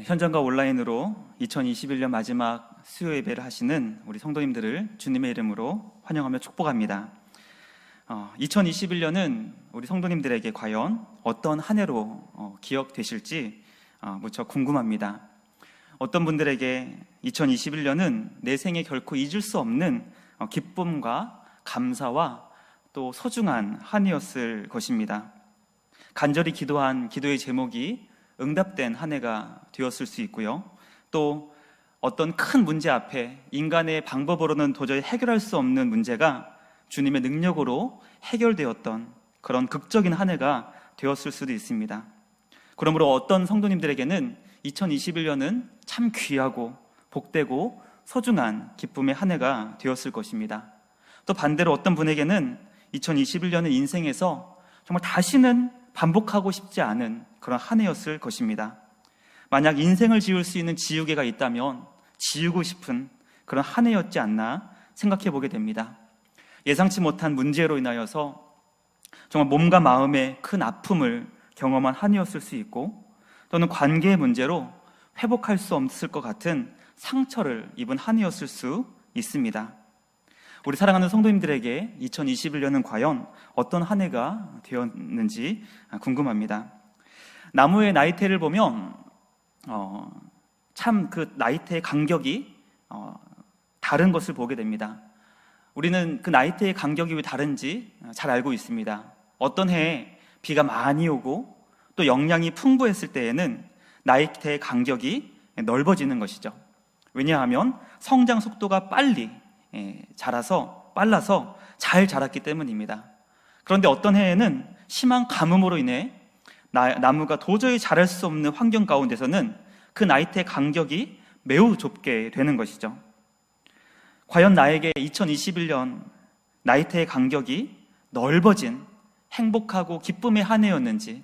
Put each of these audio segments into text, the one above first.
현장과 온라인으로 2021년 마지막 수요 예배를 하시는 우리 성도님들을 주님의 이름으로 환영하며 축복합니다. 2021년은 우리 성도님들에게 과연 어떤 한 해로 기억되실지 무척 궁금합니다. 어떤 분들에게 2021년은 내 생에 결코 잊을 수 없는 기쁨과 감사와 또 소중한 한 해였을 것입니다. 간절히 기도한 기도의 제목이 응답된 한 해가 되었을 수 있고요. 또 어떤 큰 문제 앞에 인간의 방법으로는 도저히 해결할 수 없는 문제가 주님의 능력으로 해결되었던 그런 극적인 한 해가 되었을 수도 있습니다. 그러므로 어떤 성도님들에게는 2021년은 참 귀하고 복되고 소중한 기쁨의 한 해가 되었을 것입니다. 또 반대로 어떤 분에게는 2021년은 인생에서 정말 다시는 반복하고 싶지 않은 그런 한 해였을 것입니다. 만약 인생을 지울 수 있는 지우개가 있다면 지우고 싶은 그런 한 해였지 않나 생각해 보게 됩니다. 예상치 못한 문제로 인하여서 정말 몸과 마음의 큰 아픔을 경험한 한 해였을 수 있고, 또는 관계의 문제로 회복할 수 없을 것 같은 상처를 입은 한 해였을 수 있습니다. 우리 사랑하는 성도님들에게 2021년은 과연 어떤 한 해가 되었는지 궁금합니다. 나무의 나이테를 보면 참 그 나이테의 간격이 다른 것을 보게 됩니다. 우리는 그 나이테의 간격이 왜 다른지 잘 알고 있습니다. 어떤 해에 비가 많이 오고 또 영양이 풍부했을 때에는 나이테의 간격이 넓어지는 것이죠. 왜냐하면 성장 속도가 빨라서 잘 자랐기 때문입니다. 그런데 어떤 해에는 심한 가뭄으로 인해 나무가 도저히 자랄 수 없는 환경 가운데서는 그 나이테의 간격이 매우 좁게 되는 것이죠. 과연 나에게 2021년 나이테의 간격이 넓어진 행복하고 기쁨의 한 해였는지,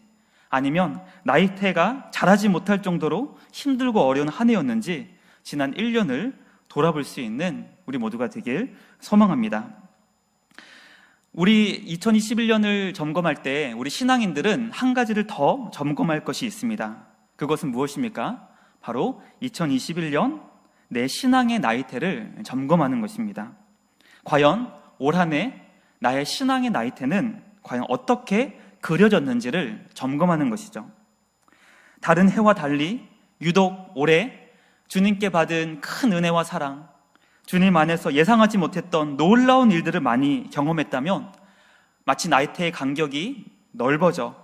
아니면 나이테가 자라지 못할 정도로 힘들고 어려운 한 해였는지 지난 1년을 돌아볼 수 있는 우리 모두가 되길 소망합니다. 우리 2021년을 점검할 때 우리 신앙인들은 한 가지를 더 점검할 것이 있습니다. 그것은 무엇입니까? 바로 2021년 내 신앙의 나이테를 점검하는 것입니다. 과연 올 한 해 나의 신앙의 나이테는 과연 어떻게 그려졌는지를 점검하는 것이죠. 다른 해와 달리 유독 올해 주님께 받은 큰 은혜와 사랑, 주님 안에서 예상하지 못했던 놀라운 일들을 많이 경험했다면 마치 나이테의 간격이 넓어져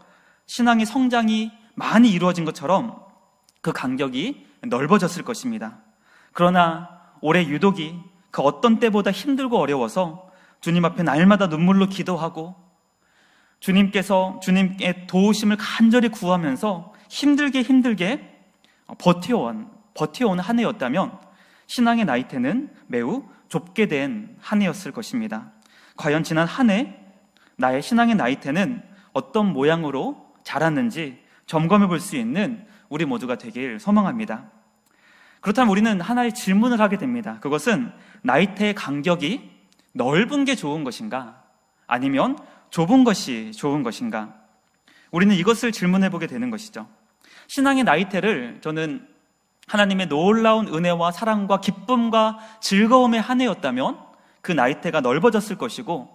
신앙의 성장이 많이 이루어진 것처럼 그 간격이 넓어졌을 것입니다. 그러나 올해 유독이 그 어떤 때보다 힘들고 어려워서 주님 앞에 날마다 눈물로 기도하고 주님의 도우심을 간절히 구하면서 힘들게 버텨온 한 해였다면 신앙의 나이테는 매우 좁게 된 한 해였을 것입니다. 과연 지난 한 해 나의 신앙의 나이테는 어떤 모양으로 자랐는지 점검해 볼 수 있는 우리 모두가 되길 소망합니다. 그렇다면 우리는 하나의 질문을 하게 됩니다. 그것은 나이테의 간격이 넓은 게 좋은 것인가? 아니면 좁은 것이 좋은 것인가? 우리는 이것을 질문해 보게 되는 것이죠. 신앙의 나이테를 저는 하나님의 놀라운 은혜와 사랑과 기쁨과 즐거움의 한 해였다면 그 나이테가 넓어졌을 것이고,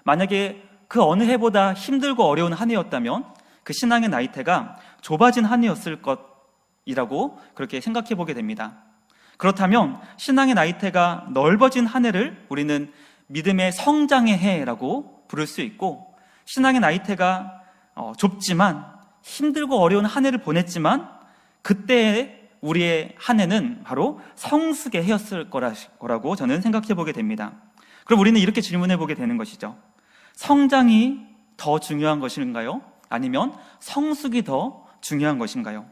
만약에 그 어느 해보다 힘들고 어려운 한 해였다면 그 신앙의 나이테가 좁아진 한 해였을 것이라고 그렇게 생각해 보게 됩니다. 그렇다면 신앙의 나이테가 넓어진 한 해를 우리는 믿음의 성장의 해라고 부를 수 있고, 신앙의 나이테가 좁지만 힘들고 어려운 한 해를 보냈지만 그때의 우리의 한 해는 바로 성숙의 해였을 거라고 저는 생각해 보게 됩니다. 그럼 우리는 이렇게 질문해 보게 되는 것이죠. 성장이 더 중요한 것인가요? 아니면 성숙이 더 중요한 것인가요?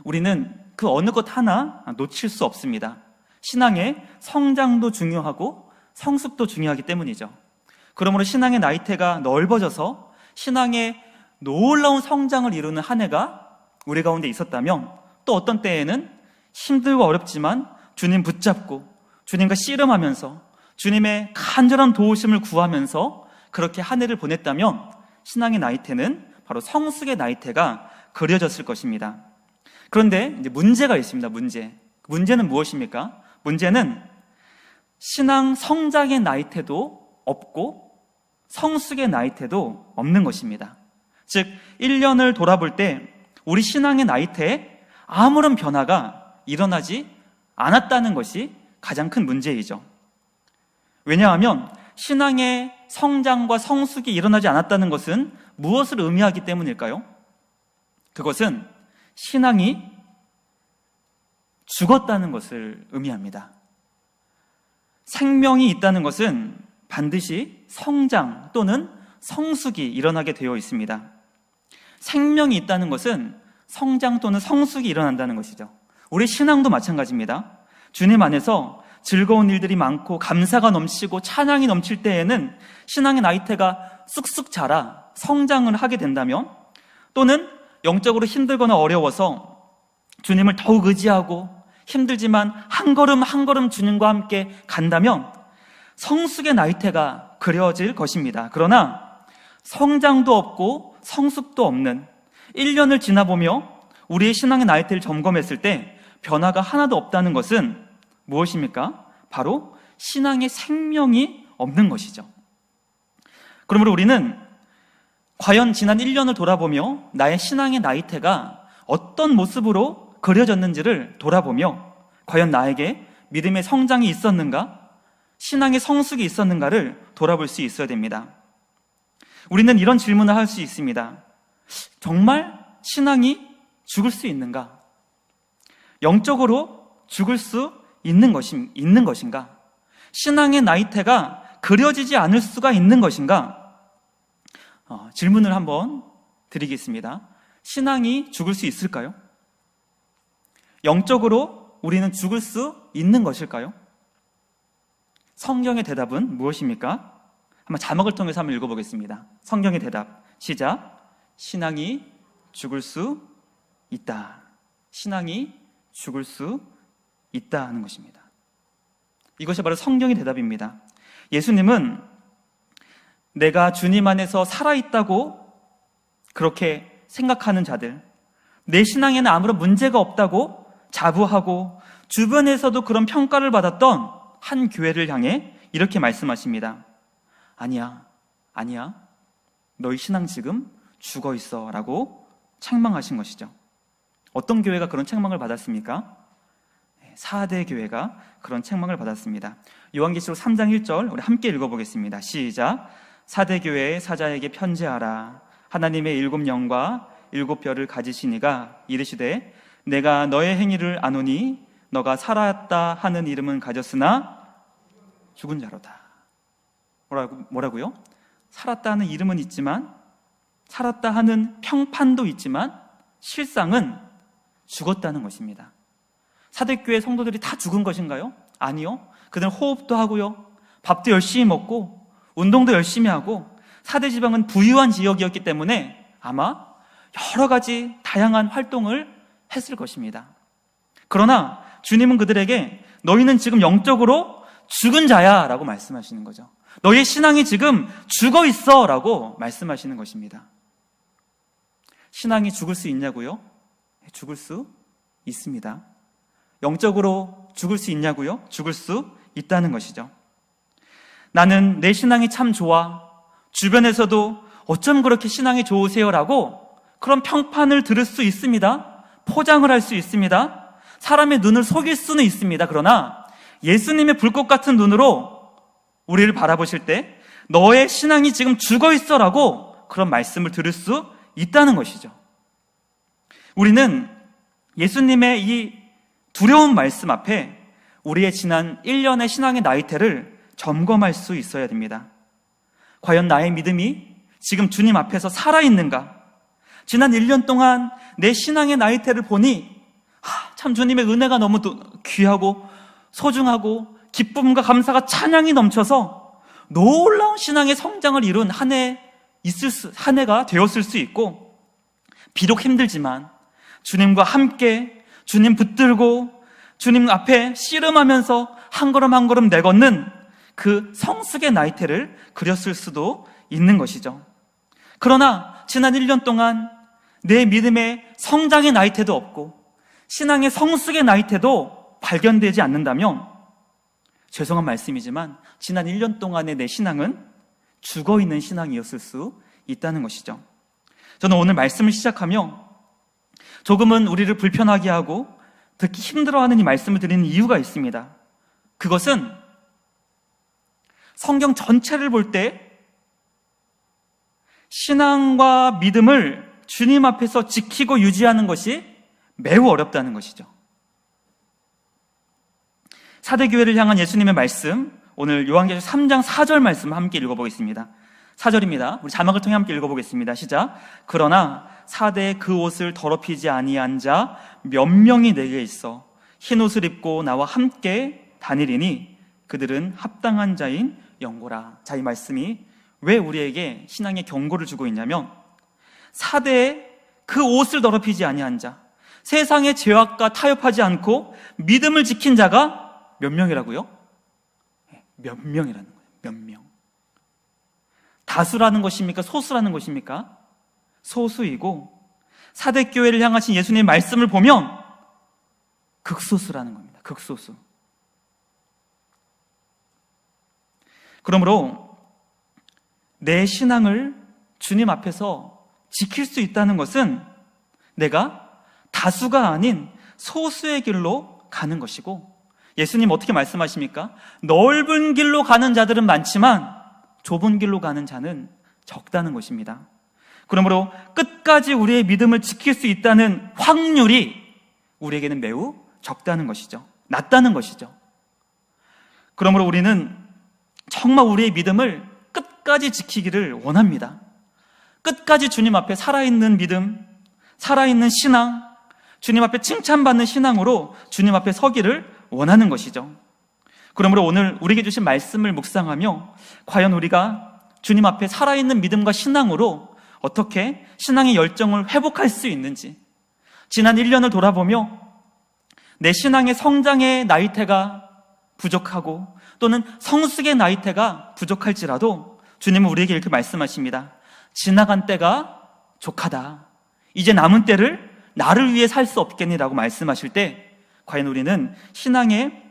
우리는 그 어느 것 하나 놓칠 수 없습니다. 신앙의 성장도 중요하고 성숙도 중요하기 때문이죠. 그러므로 신앙의 나이테가 넓어져서 신앙의 놀라운 성장을 이루는 한 해가 우리 가운데 있었다면, 또 어떤 때에는 힘들고 어렵지만 주님 붙잡고 주님과 씨름하면서 주님의 간절한 도우심을 구하면서 그렇게 한 해를 보냈다면 신앙의 나이테는 바로 성숙의 나이테가 그려졌을 것입니다. 그런데 이제 문제가 있습니다. 문제는 무엇입니까? 문제는 신앙 성장의 나이테도 없고 성숙의 나이테도 없는 것입니다. 즉 1년을 돌아볼 때 우리 신앙의 나이테에 아무런 변화가 일어나지 않았다는 것이 가장 큰 문제이죠. 왜냐하면 신앙의 성장과 성숙이 일어나지 않았다는 것은 무엇을 의미하기 때문일까요? 그것은 신앙이 죽었다는 것을 의미합니다. 생명이 있다는 것은 반드시 성장 또는 성숙이 일어나게 되어 있습니다. 생명이 있다는 것은 성장 또는 성숙이 일어난다는 것이죠. 우리 신앙도 마찬가지입니다. 주님 안에서 즐거운 일들이 많고 감사가 넘치고 찬양이 넘칠 때에는 신앙의 나이테가 쑥쑥 자라 성장을 하게 된다면, 또는 영적으로 힘들거나 어려워서 주님을 더욱 의지하고 힘들지만 한 걸음 한 걸음 주님과 함께 간다면 성숙의 나이테가 그려질 것입니다. 그러나 성장도 없고 성숙도 없는 1년을 지나보며 우리의 신앙의 나이테를 점검했을 때 변화가 하나도 없다는 것은 무엇입니까? 바로 신앙의 생명이 없는 것이죠. 그러므로 우리는 과연 지난 1년을 돌아보며 나의 신앙의 나이테가 어떤 모습으로 그려졌는지를 돌아보며 과연 나에게 믿음의 성장이 있었는가, 신앙의 성숙이 있었는가를 돌아볼 수 있어야 됩니다. 우리는 이런 질문을 할 수 있습니다. 정말 신앙이 죽을 수 있는가? 영적으로 죽을 수 있는 것인가? 신앙의 나이테가 그려지지 않을 수가 있는 것인가? 질문을 한번 드리겠습니다. 신앙이 죽을 수 있을까요? 영적으로 우리는 죽을 수 있는 것일까요? 성경의 대답은 무엇입니까? 한번 자막을 통해서 한번 읽어보겠습니다. 성경의 대답, 시작. 신앙이 죽을 수 있다. 신앙이 죽을 수 있다 하는 것입니다. 이것이 바로 성경의 대답입니다. 예수님은 내가 주님 안에서 살아있다고 그렇게 생각하는 자들, 내 신앙에는 아무런 문제가 없다고 자부하고 주변에서도 그런 평가를 받았던 한 교회를 향해 이렇게 말씀하십니다. 아니야. 너희 신앙 지금 죽어 있어 라고 책망하신 것이죠. 어떤 교회가 그런 책망을 받았습니까? 4대 교회가 그런 책망을 받았습니다. 요한계시록 3장 1절 우리 함께 읽어보겠습니다. 시작. 4대 교회의 사자에게 편지하라. 하나님의 7영과 7별을 가지신 이가 이르시되 내가 너의 행위를 아노니 너가 살았다 하는 이름은 가졌으나 죽은 자로다. 뭐라고요? 살았다 하는 이름은 있지만, 살았다 하는 평판도 있지만 실상은 죽었다는 것입니다. 사대교회 성도들이 다 죽은 것인가요? 아니요. 그들은 호흡도 하고요, 밥도 열심히 먹고 운동도 열심히 하고, 사대 지방은 부유한 지역이었기 때문에 아마 여러 가지 다양한 활동을 했을 것입니다. 그러나 주님은 그들에게 너희는 지금 영적으로 죽은 자야 라고 말씀하시는 거죠. 너희의 신앙이 지금 죽어 있어 라고 말씀하시는 것입니다. 신앙이 죽을 수 있냐고요? 죽을 수 있습니다. 영적으로 죽을 수 있냐고요? 죽을 수 있다는 것이죠. 나는 내 신앙이 참 좋아, 주변에서도 어쩜 그렇게 신앙이 좋으세요 라고 그런 평판을 들을 수 있습니다. 포장을 할 수 있습니다. 사람의 눈을 속일 수는 있습니다. 그러나 예수님의 불꽃 같은 눈으로 우리를 바라보실 때 너의 신앙이 지금 죽어 있어 라고 그런 말씀을 들을 수 있다는 것이죠. 우리는 예수님의 이 두려운 말씀 앞에 우리의 지난 1년의 신앙의 나이테를 점검할 수 있어야 됩니다. 과연 나의 믿음이 지금 주님 앞에서 살아있는가? 지난 1년 동안 내 신앙의 나이테를 보니 참 주님의 은혜가 너무 귀하고 소중하고 기쁨과 감사가 찬양이 넘쳐서 놀라운 신앙의 성장을 이룬 한 해가 되었을 수 있고, 비록 힘들지만 주님과 함께 주님 붙들고 주님 앞에 씨름하면서 한 걸음 한 걸음 내걷는 그 성숙의 나이테를 그렸을 수도 있는 것이죠. 그러나 지난 1년 동안 내 믿음의 성장의 나이테도 없고 신앙의 성숙의 나이테도 발견되지 않는다면 죄송한 말씀이지만 지난 1년 동안의 내 신앙은 죽어있는 신앙이었을 수 있다는 것이죠. 저는 오늘 말씀을 시작하며 조금은 우리를 불편하게 하고 듣기 힘들어하는 이 말씀을 드리는 이유가 있습니다. 그것은 성경 전체를 볼 때 신앙과 믿음을 주님 앞에서 지키고 유지하는 것이 매우 어렵다는 것이죠. 사대교회를 향한 예수님의 말씀, 오늘 요한계시록 3장 4절 말씀 함께 읽어보겠습니다. 4절입니다. 우리 자막을 통해 함께 읽어보겠습니다. 시작. 그러나 사대의 그 옷을 더럽히지 아니한 자 몇 명이 내게 있어 흰 옷을 입고 나와 함께 다니리니 그들은 합당한 자인 영고라. 자, 이 말씀이 왜 우리에게 신앙의 경고를 주고 있냐면 사대의 그 옷을 더럽히지 아니한 자, 세상의 죄악과 타협하지 않고 믿음을 지킨 자가 몇 명이라고요? 몇 명이라는 거예요. 몇 명. 다수라는 것입니까? 소수라는 것입니까? 소수이고 사대교회를 향하신 예수님의 말씀을 보면 극소수라는 겁니다. 극소수. 그러므로 내 신앙을 주님 앞에서 지킬 수 있다는 것은 내가 다수가 아닌 소수의 길로 가는 것이고, 예수님 어떻게 말씀하십니까? 넓은 길로 가는 자들은 많지만 좁은 길로 가는 자는 적다는 것입니다. 그러므로 끝까지 우리의 믿음을 지킬 수 있다는 확률이 우리에게는 매우 적다는 것이죠. 낮다는 것이죠. 그러므로 우리는 정말 우리의 믿음을 끝까지 지키기를 원합니다. 끝까지 주님 앞에 살아있는 믿음, 살아있는 신앙, 주님 앞에 칭찬받는 신앙으로 주님 앞에 서기를 원하는 것이죠. 그러므로 오늘 우리에게 주신 말씀을 묵상하며 과연 우리가 주님 앞에 살아있는 믿음과 신앙으로 어떻게 신앙의 열정을 회복할 수 있는지, 지난 1년을 돌아보며 내 신앙의 성장의 나이테가 부족하고 또는 성숙의 나이테가 부족할지라도 주님은 우리에게 이렇게 말씀하십니다. 지나간 때가 족하다. 이제 남은 때를 나를 위해 살 수 없겠니라고 말씀하실 때 과연 우리는 신앙의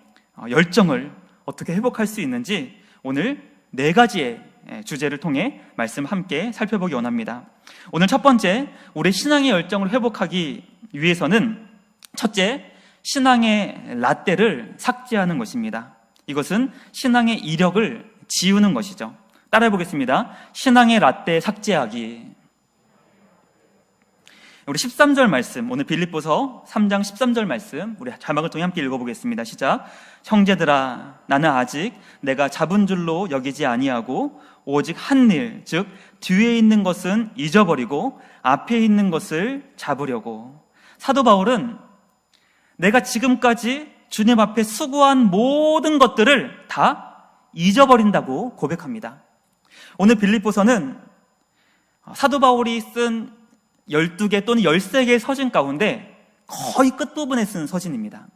열정을 어떻게 회복할 수 있는지 오늘 4가지의 주제를 통해 말씀 함께 살펴보기 원합니다. 오늘 첫 번째, 우리 신앙의 열정을 회복하기 위해서는 첫째, 신앙의 라떼를 삭제하는 것입니다. 이것은 신앙의 이력을 지우는 것이죠. 따라해 보겠습니다. 신앙의 라떼 삭제하기. 우리 13절 말씀, 오늘 빌립보서 3장 13절 말씀 우리 자막을 통해 함께 읽어보겠습니다. 시작. 형제들아, 나는 아직 내가 잡은 줄로 여기지 아니하고 오직 한 일, 즉 뒤에 있는 것은 잊어버리고 앞에 있는 것을 잡으려고. 사도 바울은 내가 지금까지 주님 앞에 수고한 모든 것들을 다 잊어버린다고 고백합니다. 오늘 빌립보서는 사도 바울이 쓴 12개 또는 13개의 서신 가운데 거의 끝부분에 쓴 서신입니다.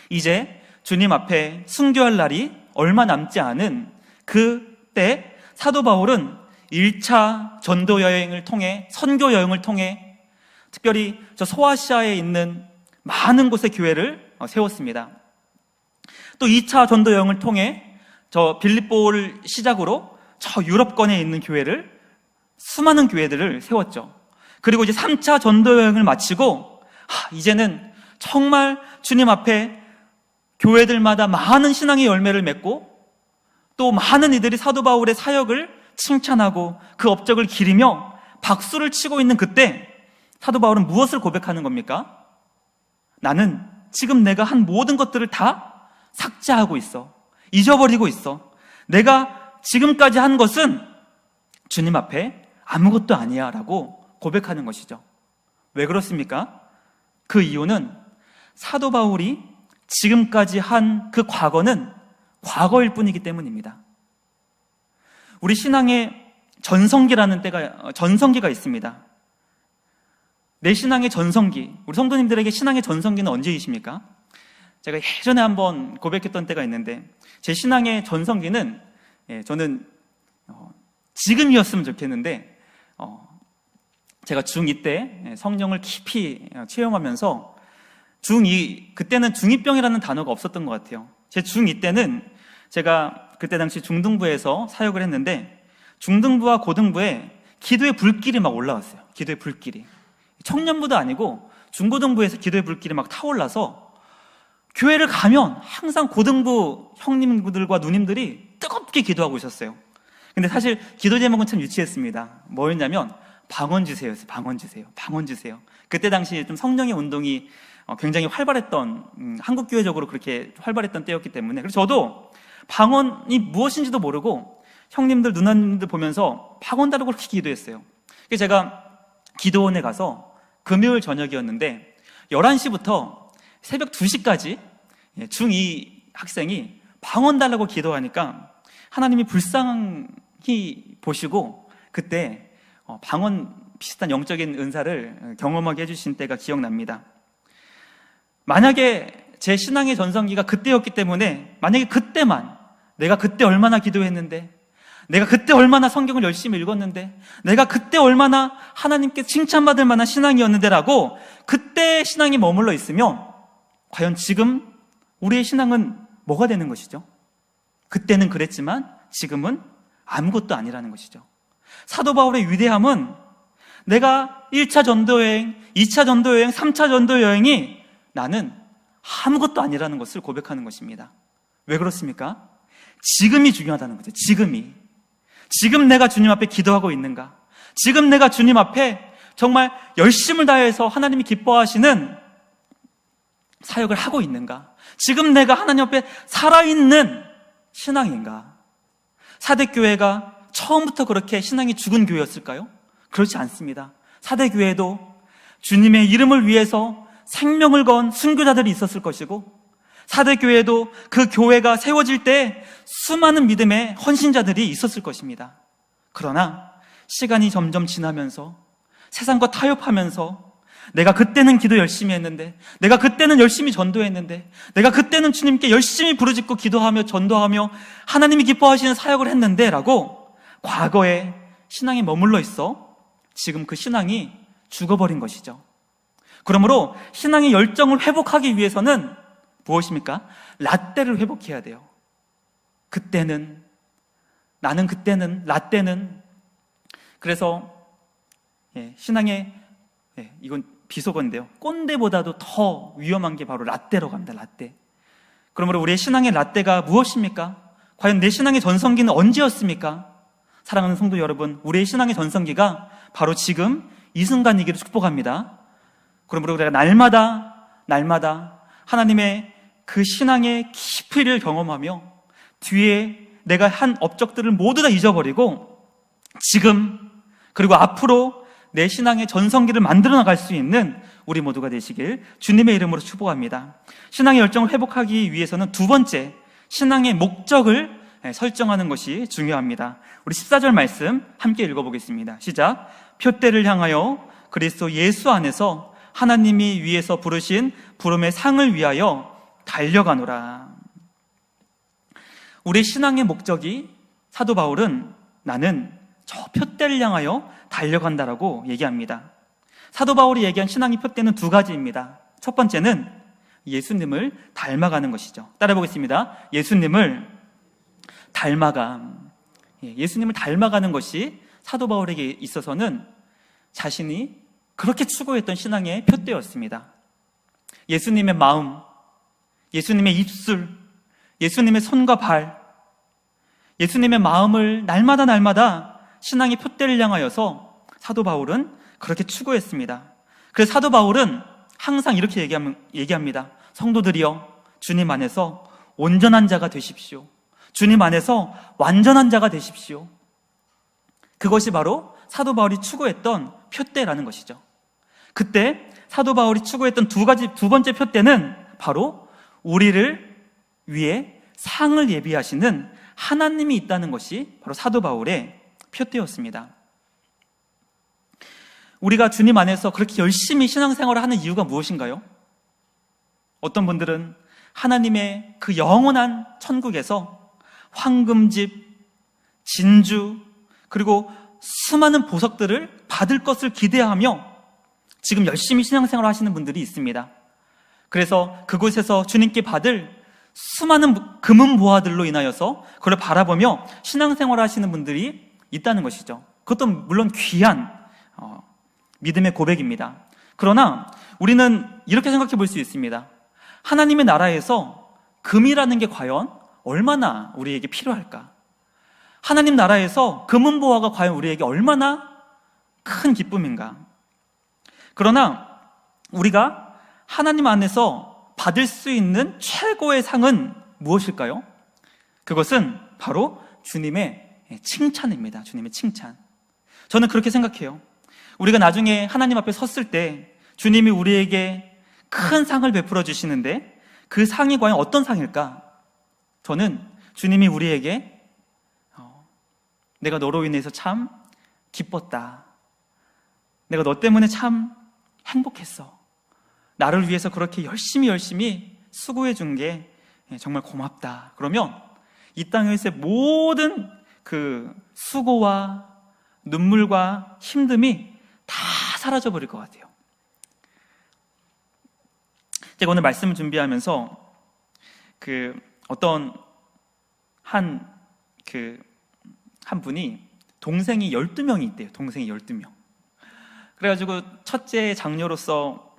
이제 주님 앞에 순교할 날이 얼마 남지 않은 그때 사도 바울은 1차 전도 여행을 통해, 선교 여행을 통해 특별히 저 소아시아에 있는 많은 곳의 교회를 세웠습니다. 또 2차 전도 여행을 통해 저 빌립보를 시작으로 저 유럽권에 있는 교회를, 수많은 교회들을 세웠죠. 그리고 이제 3차 전도 여행을 마치고 이제는 정말 주님 앞에 교회들마다 많은 신앙의 열매를 맺고 또 많은 이들이 사도 바울의 사역을 칭찬하고 그 업적을 기리며 박수를 치고 있는 그때 사도 바울은 무엇을 고백하는 겁니까? 나는 지금 내가 한 모든 것들을 다 삭제하고 있어. 잊어버리고 있어. 내가 지금까지 한 것은 주님 앞에 아무것도 아니야 라고 고백하는 것이죠. 왜 그렇습니까? 그 이유는 사도 바울이 지금까지 한 그 과거는 과거일 뿐이기 때문입니다. 우리 신앙에 전성기가 있습니다. 내 신앙의 전성기, 우리 성도님들에게 신앙의 전성기는 언제이십니까? 제가 예전에 한번 고백했던 때가 있는데 제 신앙의 전성기는 저는 지금이었으면 좋겠는데 제가 중2 때 성령을 깊이 체험하면서 그때는 중2병이라는 단어가 없었던 것 같아요. 제 중2 때는 제가 그때 당시 중등부에서 사역을 했는데 중등부와 고등부에 기도의 불길이 막 올라왔어요. 기도의 불길이. 청년부도 아니고 중고등부에서 기도의 불길이 막 타올라서 교회를 가면 항상 고등부 형님들과 누님들이 뜨겁게 기도하고 있었어요. 근데 사실 기도 제목은 참 유치했습니다. 뭐였냐면 방언 주세요였어요. 방언 주세요. 방언 주세요. 그때 당시 좀 성령의 운동이 굉장히 활발했던, 한국교회적으로 그렇게 활발했던 때였기 때문에, 그래서 저도 방언이 무엇인지도 모르고 형님들 누나님들 보면서 방언 다루고 그렇게 기도했어요. 그래서 제가 기도원에 가서 금요일 저녁이었는데 11시부터 새벽 2시까지 중2 학생이 방언 달라고 기도하니까 하나님이 불쌍히 보시고 그때 방언 비슷한 영적인 은사를 경험하게 해주신 때가 기억납니다. 만약에 제 신앙의 전성기가 그때였기 때문에, 만약에 그때만 내가 그때 얼마나 기도했는데, 내가 그때 얼마나 성경을 열심히 읽었는데, 내가 그때 얼마나 하나님께 칭찬받을 만한 신앙이었는데 라고 그때 신앙이 머물러 있으면 과연 지금 우리의 신앙은 뭐가 되는 것이죠? 그때는 그랬지만 지금은 아무것도 아니라는 것이죠. 사도 바울의 위대함은 내가 1차 전도여행, 2차 전도여행, 3차 전도여행이 나는 아무것도 아니라는 것을 고백하는 것입니다. 왜 그렇습니까? 지금이 중요하다는 거죠. 지금 내가 주님 앞에 기도하고 있는가? 지금 내가 주님 앞에 정말 열심을 다해서 하나님이 기뻐하시는 사역을 하고 있는가? 지금 내가 하나님 앞에 살아있는 신앙인가? 사대교회가 처음부터 그렇게 신앙이 죽은 교회였을까요? 그렇지 않습니다. 사대교회도 주님의 이름을 위해서 생명을 건 순교자들이 있었을 것이고, 사대교회도 그 교회가 세워질 때 수많은 믿음의 헌신자들이 있었을 것입니다. 그러나 시간이 점점 지나면서 세상과 타협하면서 내가 그때는 기도 열심히 했는데, 내가 그때는 열심히 전도했는데, 내가 그때는 주님께 열심히 부르짖고 기도하며 전도하며 하나님이 기뻐하시는 사역을 했는데 라고 과거에 신앙에 머물러 있어 지금 그 신앙이 죽어버린 것이죠. 그러므로 신앙의 열정을 회복하기 위해서는 무엇입니까? 라떼를 회복해야 돼요. 라떼는. 그래서 신앙의, 이건 비속어인데요, 꼰대보다도 더 위험한 게 바로 라떼라고 합니다. 라떼. 그러므로 우리의 신앙의 라떼가 무엇입니까? 과연 내 신앙의 전성기는 언제였습니까? 사랑하는 성도 여러분, 우리의 신앙의 전성기가 바로 지금 이 순간이기를 축복합니다. 그러므로 우리가 날마다 하나님의 그 신앙의 깊이를 경험하며 뒤에 내가 한 업적들을 모두 다 잊어버리고 지금 그리고 앞으로 내 신앙의 전성기를 만들어 나갈 수 있는 우리 모두가 되시길 주님의 이름으로 축복합니다. 신앙의 열정을 회복하기 위해서는 두 번째, 신앙의 목적을 설정하는 것이 중요합니다. 우리 14절 말씀 함께 읽어보겠습니다. 시작. 표대를 향하여 그리스도 예수 안에서 하나님이 위에서 부르신 부름의 상을 위하여 달려가노라. 우리의 신앙의 목적이, 사도 바울은 나는 저 표대를 향하여 달려간다라고 얘기합니다. 사도 바울이 얘기한 신앙의 표대는 두 가지입니다. 첫 번째는 예수님을 닮아가는 것이죠. 따라 보겠습니다. 예수님을 닮아가는 것이 사도 바울에게 있어서는 자신이 그렇게 추구했던 신앙의 표대였습니다. 예수님의 마음, 예수님의 입술, 예수님의 손과 발, 예수님의 마음을 날마다 신앙의 표대를 향하여서 사도 바울은 그렇게 추구했습니다. 그래서 사도 바울은 항상 이렇게 얘기합니다. 성도들이여, 주님 안에서 온전한 자가 되십시오. 주님 안에서 완전한 자가 되십시오. 그것이 바로 사도 바울이 추구했던 표대라는 것이죠. 그때 사도 바울이 추구했던 두 번째 표대는 바로 우리를 위해 상을 예비하시는 하나님이 있다는 것이 바로 사도 바울의 표대였습니다. 우리가 주님 안에서 그렇게 열심히 신앙생활을 하는 이유가 무엇인가요? 어떤 분들은 하나님의 그 영원한 천국에서 황금집, 진주, 그리고 수많은 보석들을 받을 것을 기대하며 지금 열심히 신앙생활을 하시는 분들이 있습니다. 그래서 그곳에서 주님께 받을 수많은 금은 보화들로 인하여서 그걸 바라보며 신앙생활을 하시는 분들이 있다는 것이죠. 그것도 물론 귀한 믿음의 고백입니다. 그러나 우리는 이렇게 생각해 볼 수 있습니다. 하나님의 나라에서 금이라는 게 과연 얼마나 우리에게 필요할까? 하나님 나라에서 금은 보화가 과연 우리에게 얼마나 큰 기쁨인가? 그러나 우리가 하나님 안에서 받을 수 있는 최고의 상은 무엇일까요? 그것은 바로 주님의 칭찬입니다. 주님의 칭찬. 저는 그렇게 생각해요. 우리가 나중에 하나님 앞에 섰을 때 주님이 우리에게 큰 상을 베풀어 주시는데 그 상이 과연 어떤 상일까? 저는 주님이 우리에게 내가 너로 인해서 참 기뻤다. 내가 너 때문에 참 행복했어. 나를 위해서 그렇게 열심히 수고해 준 게 정말 고맙다. 그러면 이 땅에서의 모든 그 수고와 눈물과 힘듦이 다 사라져 버릴 것 같아요. 제가 오늘 말씀을 준비하면서 어떤 한 분이 동생이 12명이 있대요. 동생이 12명. 그래가지고 첫째 장녀로서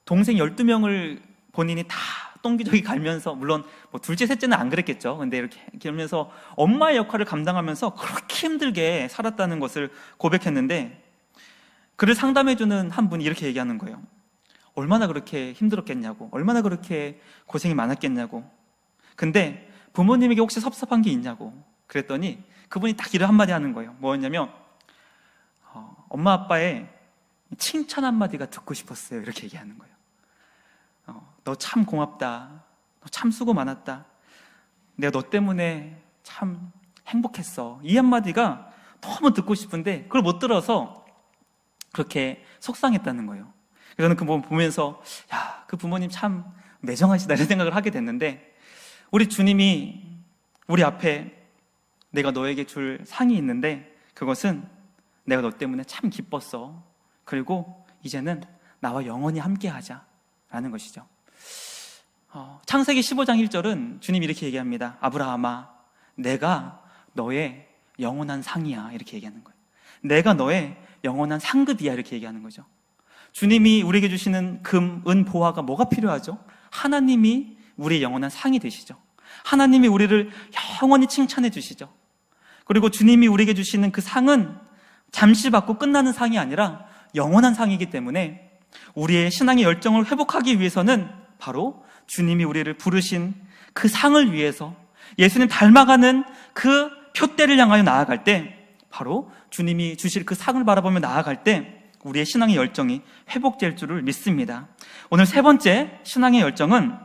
동생 12명을 본인이 다 똥기저귀 갈면서, 물론 뭐 둘째, 셋째는 안 그랬겠죠. 근데 이렇게 하면서 엄마의 역할을 감당하면서 그렇게 힘들게 살았다는 것을 고백했는데, 그를 상담해주는 한 분이 이렇게 얘기하는 거예요. 얼마나 그렇게 힘들었겠냐고, 얼마나 그렇게 고생이 많았겠냐고. 근데 부모님에게 혹시 섭섭한 게 있냐고 그랬더니 그분이 딱 이런 한마디 하는 거예요. 뭐였냐면 엄마 아빠의 칭찬 한마디가 듣고 싶었어요. 이렇게 얘기하는 거예요. 너 참 고맙다. 너 참 수고 많았다. 내가 너 때문에 참 행복했어. 이 한마디가 너무 듣고 싶은데 그걸 못 들어서 그렇게 속상했다는 거예요. 그래서 저는 그 보면서 야, 그 부모님 참 매정하시다 이런 생각을 하게 됐는데, 우리 주님이 우리 앞에 내가 너에게 줄 상이 있는데 그것은 내가 너 때문에 참 기뻤어. 그리고 이제는 나와 영원히 함께하자 라는 것이죠. 창세기 15장 1절은 주님이 이렇게 얘기합니다. 아브라함아, 내가 너의 영원한 상이야. 이렇게 얘기하는 거예요. 내가 너의 영원한 상급이야. 이렇게 얘기하는 거죠. 주님이 우리에게 주시는 금, 은, 보화가 뭐가 필요하죠? 하나님이 우리의 영원한 상이 되시죠. 하나님이 우리를 영원히 칭찬해 주시죠. 그리고 주님이 우리에게 주시는 그 상은 잠시 받고 끝나는 상이 아니라 영원한 상이기 때문에 우리의 신앙의 열정을 회복하기 위해서는 바로 주님이 우리를 부르신 그 상을 위해서 예수님 닮아가는 그 표대를 향하여 나아갈 때, 바로 주님이 주실 그 상을 바라보며 나아갈 때 우리의 신앙의 열정이 회복될 줄을 믿습니다. 오늘 세 번째 신앙의 열정은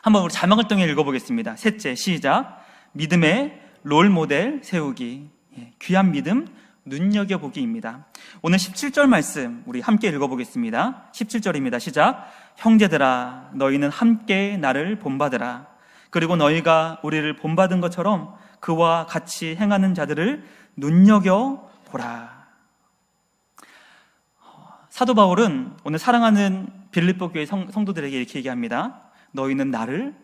한번 우리 자막을 통해 읽어보겠습니다. 셋째, 시작. 믿음의 롤모델 세우기. 귀한 믿음 눈여겨보기입니다. 오늘 17절 말씀 우리 함께 읽어보겠습니다. 17절입니다. 시작. 형제들아, 너희는 함께 나를 본받으라. 그리고 너희가 우리를 본받은 것처럼 그와 같이 행하는 자들을 눈여겨보라. 사도 바울은 오늘 사랑하는 빌립보 교회 성도들에게 이렇게 얘기합니다. 너희는 나를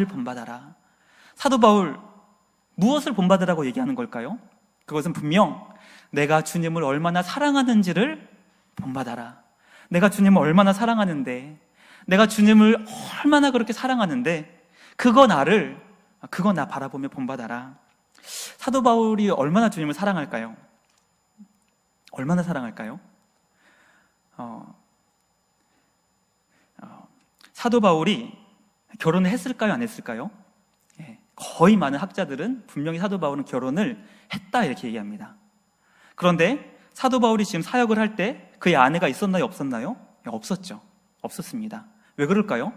본받아라. 사도 바울, 무엇을 본받으라고 얘기하는 걸까요? 그것은 분명 내가 주님을 얼마나 사랑하는지를 본받아라. 내가 주님을 얼마나 사랑하는데, 내가 주님을 얼마나 그렇게 사랑하는데 그거 나 바라보며 본받아라. 사도 바울이 얼마나 주님을 사랑할까요? 얼마나 사랑할까요? 사도 바울이 결혼을 했을까요? 안 했을까요? 거의 많은 학자들은 분명히 사도 바울은 결혼을 했다 이렇게 얘기합니다. 그런데 사도 바울이 지금 사역을 할 때 그의 아내가 있었나요? 없었나요? 없었죠. 없었습니다. 왜 그럴까요?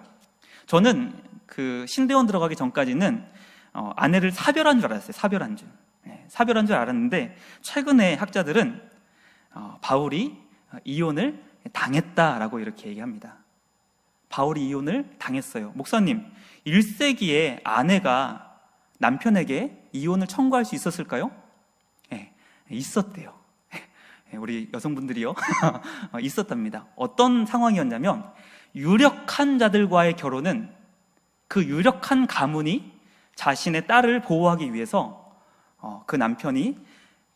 저는 그 신대원 들어가기 전까지는 아내를 사별한 줄 알았어요. 사별한 줄 알았는데 최근에 학자들은 바울이 이혼을 당했다라고 이렇게 얘기합니다. 바울이 이혼을 당했어요. 목사님, 1세기에 아내가 남편에게 이혼을 청구할 수 있었을까요? 있었대요. 우리 여성분들이요 있었답니다. 어떤 상황이었냐면 유력한 자들과의 결혼은 그 유력한 가문이 자신의 딸을 보호하기 위해서 그 남편이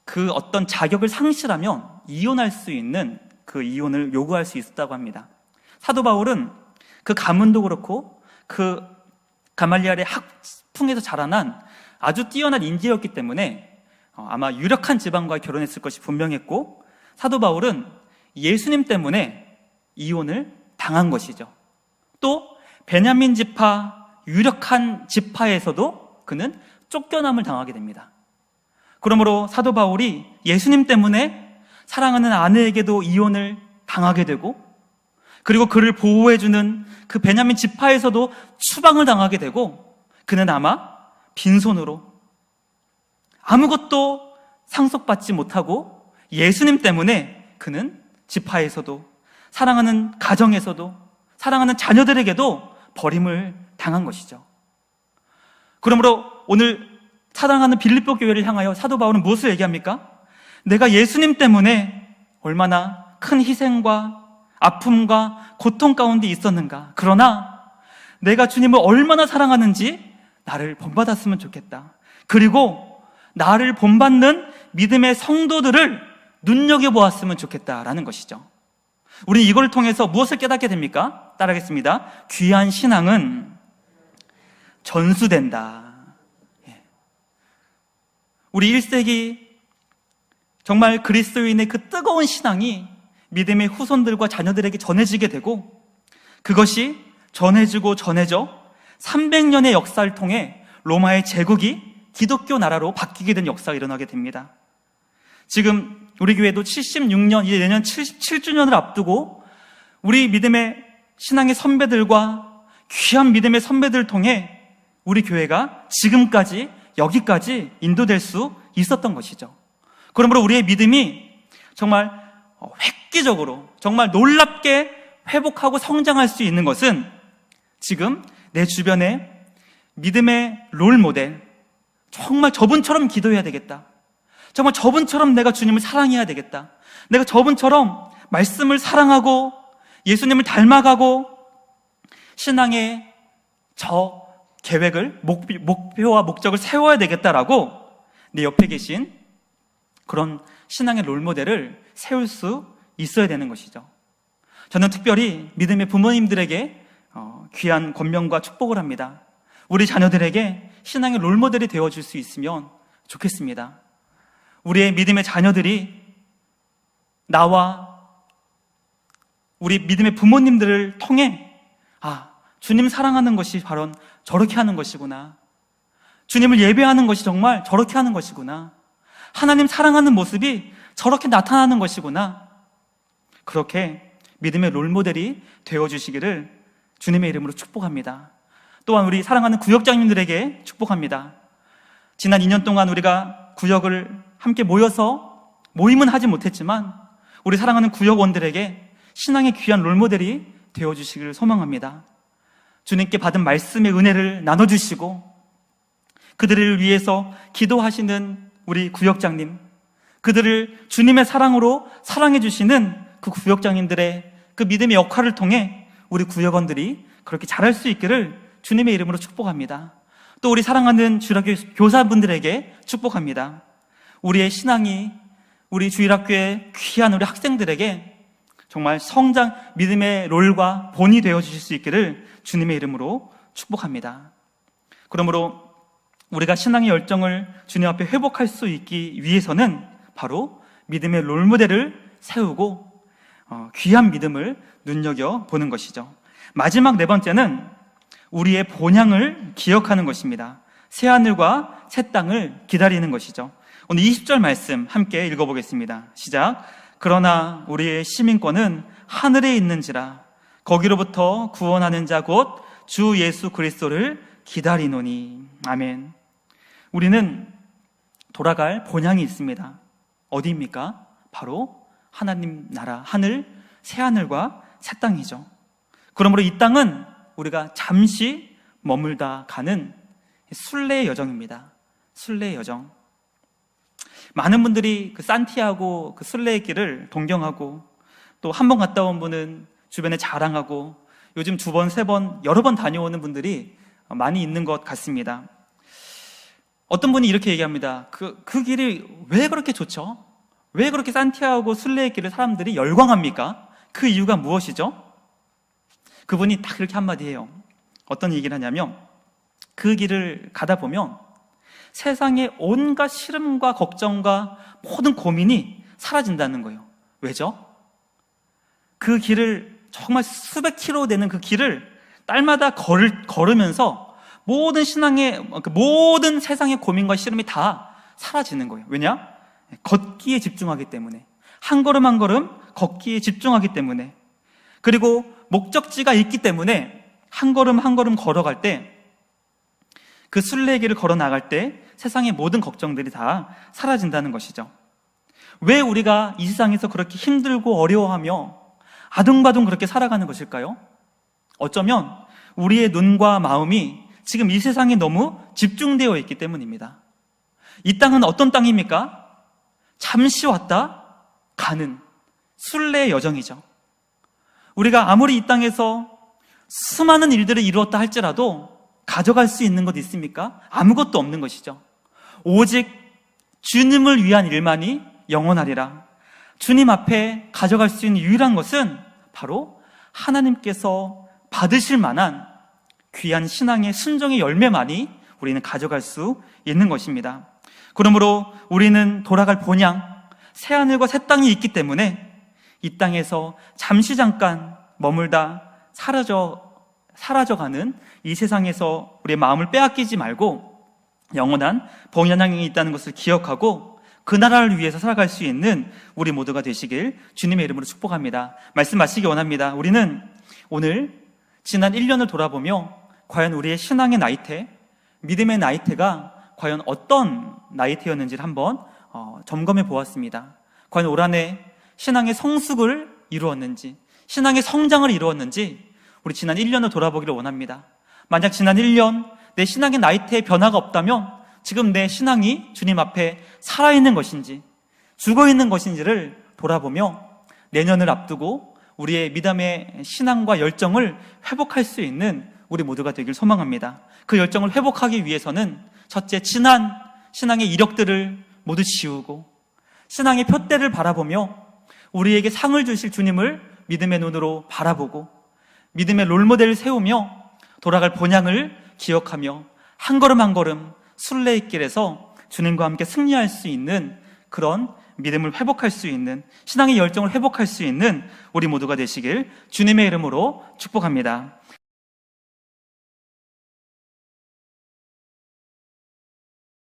그 어떤 자격을 상실하면 이혼할 수 있는 그 이혼을 요구할 수 있었다고 합니다. 사도 바울은 그 가문도 그렇고 그 가말리엘의 학풍에서 자라난 아주 뛰어난 인재였기 때문에 아마 유력한 지방과 결혼했을 것이 분명했고, 사도 바울은 예수님 때문에 이혼을 당한 것이죠. 또 베냐민 지파, 유력한 지파에서도 그는 쫓겨남을 당하게 됩니다. 그러므로 사도 바울이 예수님 때문에 사랑하는 아내에게도 이혼을 당하게 되고, 그리고 그를 보호해주는 그 베냐민 지파에서도 추방을 당하게 되고, 그는 아마 빈손으로 아무것도 상속받지 못하고 예수님 때문에 그는 지파에서도, 사랑하는 가정에서도, 사랑하는 자녀들에게도 버림을 당한 것이죠. 그러므로 오늘 사랑하는 빌립보 교회를 향하여 사도 바울은 무엇을 얘기합니까? 내가 예수님 때문에 얼마나 큰 희생과 아픔과 고통 가운데 있었는가. 그러나 내가 주님을 얼마나 사랑하는지 나를 본받았으면 좋겠다. 그리고 나를 본받는 믿음의 성도들을 눈여겨보았으면 좋겠다라는 것이죠. 우리 이걸 통해서 무엇을 깨닫게 됩니까? 따라하겠습니다. 귀한 신앙은 전수된다. 우리 1세기 정말 그리스도인의 그 뜨거운 신앙이 믿음의 후손들과 자녀들에게 전해지게 되고, 그것이 전해지고 전해져 300년의 역사를 통해 로마의 제국이 기독교 나라로 바뀌게 된 역사가 일어나게 됩니다. 지금 우리 교회도 76년, 이제 내년 77주년을 앞두고 우리 믿음의 신앙의 선배들과 귀한 믿음의 선배들을 통해 우리 교회가 지금까지 여기까지 인도될 수 있었던 것이죠. 그러므로 우리의 믿음이 정말 획기적으로, 정말 놀랍게 회복하고 성장할 수 있는 것은 지금 내 주변에 믿음의 롤 모델, 정말 저분처럼 기도해야 되겠다, 정말 저분처럼 내가 주님을 사랑해야 되겠다, 내가 저분처럼 말씀을 사랑하고 예수님을 닮아가고 신앙의 저 계획을, 목표와 목적을 세워야 되겠다라고 내 옆에 계신 그런 신앙의 롤모델을 세울 수 있어야 되는 것이죠. 저는 특별히 믿음의 부모님들에게 귀한 권면과 축복을 합니다. 우리 자녀들에게 신앙의 롤모델이 되어줄 수 있으면 좋겠습니다. 우리의 믿음의 자녀들이 나와 우리 믿음의 부모님들을 통해 주님 사랑하는 것이 바로 저렇게 하는 것이구나, 주님을 예배하는 것이 정말 저렇게 하는 것이구나, 하나님 사랑하는 모습이 저렇게 나타나는 것이구나, 그렇게 믿음의 롤모델이 되어주시기를 주님의 이름으로 축복합니다. 또한 우리 사랑하는 구역장님들에게 축복합니다. 지난 2년 동안 우리가 구역을 함께 모여서 모임은 하지 못했지만 우리 사랑하는 구역원들에게 신앙의 귀한 롤모델이 되어주시기를 소망합니다. 주님께 받은 말씀의 은혜를 나눠주시고 그들을 위해서 기도하시는 우리 구역장님, 그들을 주님의 사랑으로 사랑해 주시는 그 구역장님들의 그 믿음의 역할을 통해 우리 구역원들이 그렇게 잘할 수 있기를 주님의 이름으로 축복합니다. 또 우리 사랑하는 주일학교 교사분들에게 축복합니다. 우리의 신앙이 우리 주일학교의 귀한 우리 학생들에게 정말 성장, 믿음의 롤과 본이 되어주실 수 있기를 주님의 이름으로 축복합니다. 그러므로 우리가 신앙의 열정을 주님 앞에 회복할 수 있기 위해서는 바로 믿음의 롤모델을 세우고 귀한 믿음을 눈여겨보는 것이죠. 마지막 네 번째는 우리의 본향을 기억하는 것입니다. 새하늘과 새 땅을 기다리는 것이죠. 오늘 20절 말씀 함께 읽어보겠습니다. 시작. 그러나 우리의 시민권은 하늘에 있는지라 거기로부터 구원하는 자 곧 주 예수 그리스도를 기다리노니. 아멘. 우리는 돌아갈 본향이 있습니다. 어디입니까? 바로 하나님 나라, 하늘, 새하늘과 새 땅이죠. 그러므로 이 땅은 우리가 잠시 머물다 가는 순례의 여정입니다. 순례의 여정. 많은 분들이 그 산티아고 그 순례길을 동경하고, 또 한 번 갔다 온 분은 주변에 자랑하고, 요즘 2번, 3번, 여러 번 다녀오는 분들이 많이 있는 것 같습니다. 어떤 분이 이렇게 얘기합니다. 그 길이 왜 그렇게 좋죠? 왜 그렇게 산티아고 순례의 길을 사람들이 열광합니까? 그 이유가 무엇이죠? 그분이 딱 이렇게 한마디 해요. 어떤 얘기를 하냐면, 그 길을 가다 보면 세상의 온갖 시름과 걱정과 모든 고민이 사라진다는 거예요. 왜죠? 그 길을, 정말 수백 킬로 되는 그 길을 딸마다 걸으면서 모든 모든 세상의 고민과 시름이 다 사라지는 거예요. 왜냐? 걷기에 집중하기 때문에. 한 걸음 한 걸음 걷기에 집중하기 때문에. 그리고 목적지가 있기 때문에 한 걸음 한 걸음 걸어갈 때, 그 순례길을 걸어 나갈 때 세상의 모든 걱정들이 다 사라진다는 것이죠. 왜 우리가 이 세상에서 그렇게 힘들고 어려워하며 아둥바둥 그렇게 살아가는 것일까요? 어쩌면 우리의 눈과 마음이 지금 이 세상에 너무 집중되어 있기 때문입니다. 이 땅은 어떤 땅입니까? 잠시 왔다 가는 순례의 여정이죠. 우리가 아무리 이 땅에서 수많은 일들을 이루었다 할지라도 가져갈 수 있는 것 있습니까? 아무것도 없는 것이죠. 오직 주님을 위한 일만이 영원하리라. 주님 앞에 가져갈 수 있는 유일한 것은 바로 하나님께서 받으실 만한 귀한 신앙의 순종의 열매만이 우리는 가져갈 수 있는 것입니다. 그러므로 우리는 돌아갈 본향, 새하늘과 새 땅이 있기 때문에 이 땅에서 잠깐 머물다 사라져가는 이 세상에서 우리의 마음을 빼앗기지 말고 영원한 본향이 있다는 것을 기억하고 그 나라를 위해서 살아갈 수 있는 우리 모두가 되시길 주님의 이름으로 축복합니다. 말씀 마치기 원합니다. 우리는 오늘 지난 1년을 돌아보며 과연 우리의 신앙의 나이테, 믿음의 나이테가 과연 어떤 나이테였는지를 한번 점검해 보았습니다. 과연 올 한 해 신앙의 성숙을 이루었는지, 신앙의 성장을 이루었는지 우리 지난 1년을 돌아보기를 원합니다. 만약 지난 1년 내 신앙의 나이테에 변화가 없다면 지금 내 신앙이 주님 앞에 살아있는 것인지 죽어있는 것인지를 돌아보며 내년을 앞두고 우리의 믿음의 신앙과 열정을 회복할 수 있는 우리 모두가 되길 소망합니다. 그 열정을 회복하기 위해서는 첫째, 지난 신앙의 이력들을 모두 지우고 신앙의 표대를 바라보며 우리에게 상을 주실 주님을 믿음의 눈으로 바라보고 믿음의 롤모델을 세우며 돌아갈 본향을 기억하며 한 걸음 한 걸음 순례의 길에서 주님과 함께 승리할 수 있는 그런 믿음을 회복할 수 있는, 신앙의 열정을 회복할 수 있는 우리 모두가 되시길 주님의 이름으로 축복합니다.